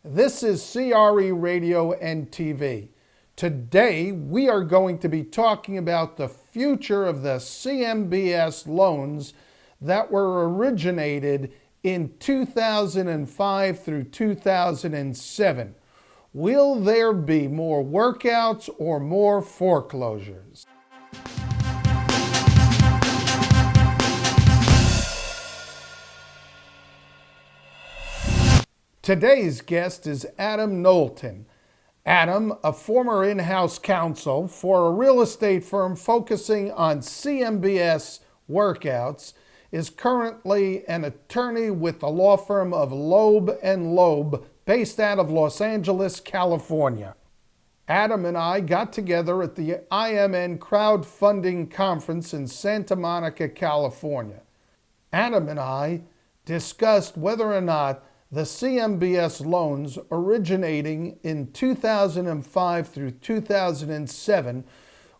This is CRE Radio and TV. Today, we are going to be talking about the future of the CMBS loans that were originated in 2005 through 2007. Will there be more workouts or more foreclosures? Today's guest is Adam Knowlton. Adam, a former in-house counsel for a real estate firm focusing on CMBS workouts, is currently an attorney with the law firm of Loeb and Loeb, based out of Los Angeles, California. Adam and I got together at the IMN crowdfunding conference in Santa Monica, California. Adam and I discussed whether or not the CMBS loans originating in 2005 through 2007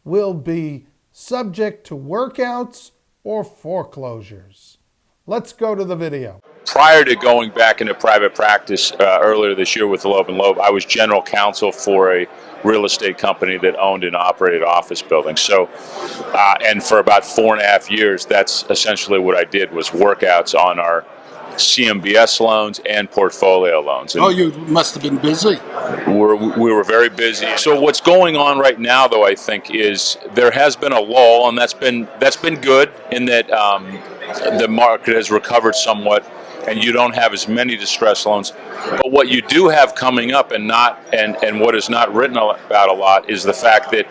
will be subject to workouts or foreclosures. Let's go to the video. Prior to going back into private practice earlier this year with Loeb and Loeb, I was general counsel for a real estate company that owned and operated office buildings. So, and for about 4.5 years, that's essentially what I did, was workouts on our CMBS loans and portfolio loans. And you must have been busy. We were very busy. So what's going on right now, though, I think, is there has been a lull, and that's been good in that the market has recovered somewhat, and you don't have as many distressed loans. But what you do have coming up, and what is not written about a lot, is the fact that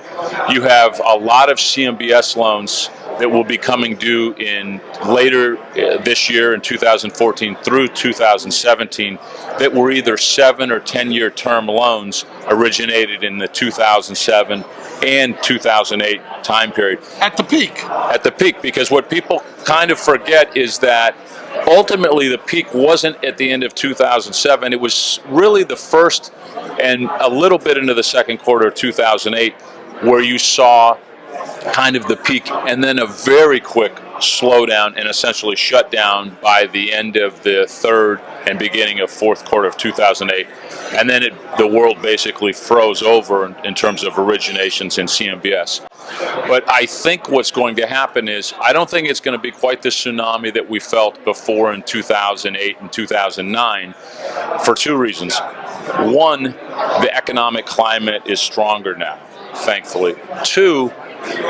you have a lot of CMBS loans that will be coming due in later this year in 2014 through 2017 that were either 7 or 10-year term loans originated in the 2007 and 2008 time period. At the peak. At the peak, because what people kind of forget is that ultimately the peak wasn't at the end of 2007. It was really the first and a little bit into the second quarter of 2008 where you saw kind of the peak, and then a very quick slowdown and essentially shutdown by the end of the third and beginning of fourth quarter of 2008. And then the world basically froze over in terms of originations in CMBS. But I think what's going to happen is, I don't think it's going to be quite the tsunami that we felt before in 2008 and 2009 for two reasons. One, the economic climate is stronger now, thankfully. Two,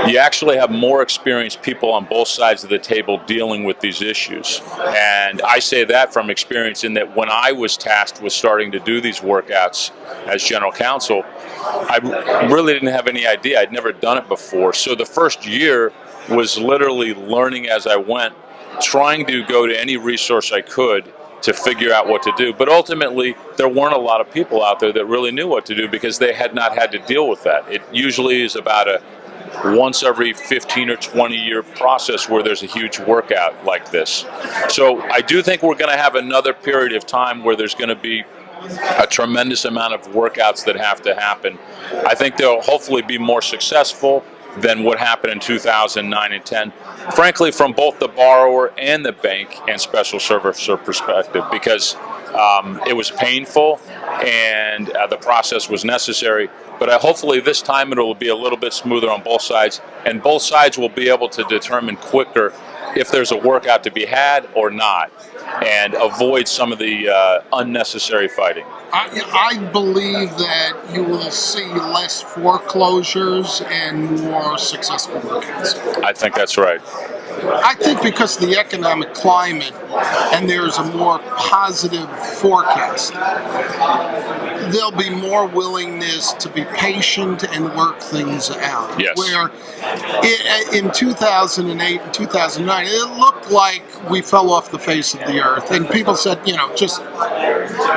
you actually have more experienced people on both sides of the table dealing with these issues. And I say that from experience, in that when I was tasked with starting to do these workouts as general counsel, I really didn't have any idea. I'd never done it before. So the first year was literally learning as I went, trying to go to any resource I could to figure out what to do. But ultimately, there weren't a lot of people out there that really knew what to do, because they had not had to deal with that. It usually is about a once every 15 or 20 year process where there's a huge workout like this. So I do think we're going to have another period of time where there's going to be a tremendous amount of workouts that have to happen. I think they'll hopefully be more successful than what happened in 2009 and 10, frankly, from both the borrower and the bank and special servicer perspective, because it was painful and the process was necessary. But hopefully this time it will be a little bit smoother on both sides, and both sides will be able to determine quicker if there's a workout to be had or not, and avoid some of the unnecessary fighting. I believe that you will see less foreclosures and more successful workouts. I think that's right. I think because of the economic climate, and there's a more positive forecast, there'll be more willingness to be patient and work things out. Yes. Where in 2008 and 2009, it looked like we fell off the face of the earth, and people said, just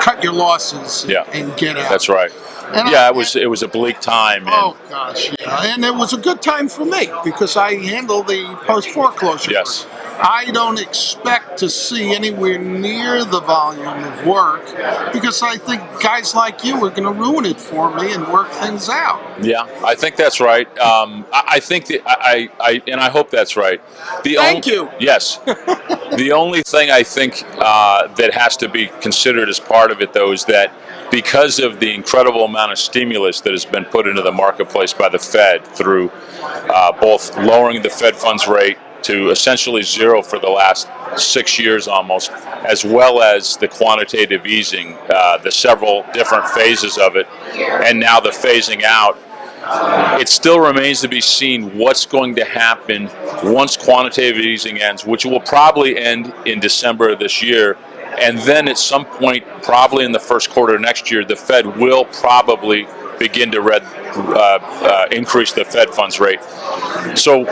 cut your losses and get out. That's right. And it was a bleak time. Oh gosh, yeah, and it was a good time for me because I handle the post-foreclosure. Yes. work. I don't expect to see anywhere near the volume of work because I think guys like you are going to ruin it for me and work things out. Yeah, I think that's right. I think that I hope that's right. Thank you. Yes. The only thing I think that has to be considered as part of it, though, is that because of the incredible amount of stimulus that has been put into the marketplace by the Fed through both lowering the Fed funds rate to essentially zero for the last 6 years almost, as well as the quantitative easing, the several different phases of it, and now the phasing out, it still remains to be seen what's going to happen once quantitative easing ends, which will probably end in December of this year. And then at some point, probably in the first quarter of next year, the Fed will probably begin to increase the Fed funds rate. So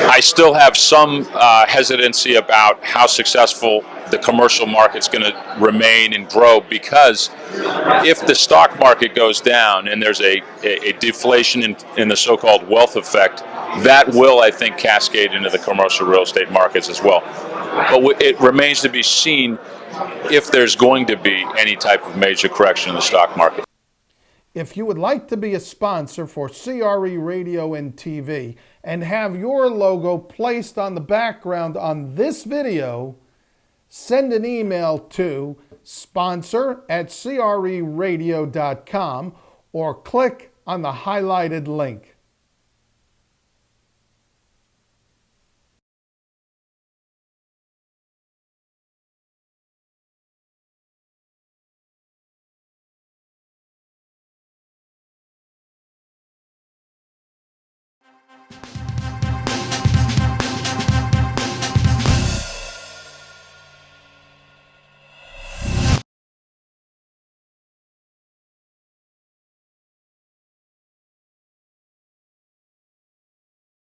I still have some hesitancy about how successful the commercial market's going to remain and grow, because if the stock market goes down and there's a deflation in the so-called wealth effect, that will, I think, cascade into the commercial real estate markets as well. But it remains to be seen if there's going to be any type of major correction in the stock market. If you would like to be a sponsor for CRE Radio and TV and have your logo placed on the background on this video, send an email to sponsor@creradio.com or click on the highlighted link.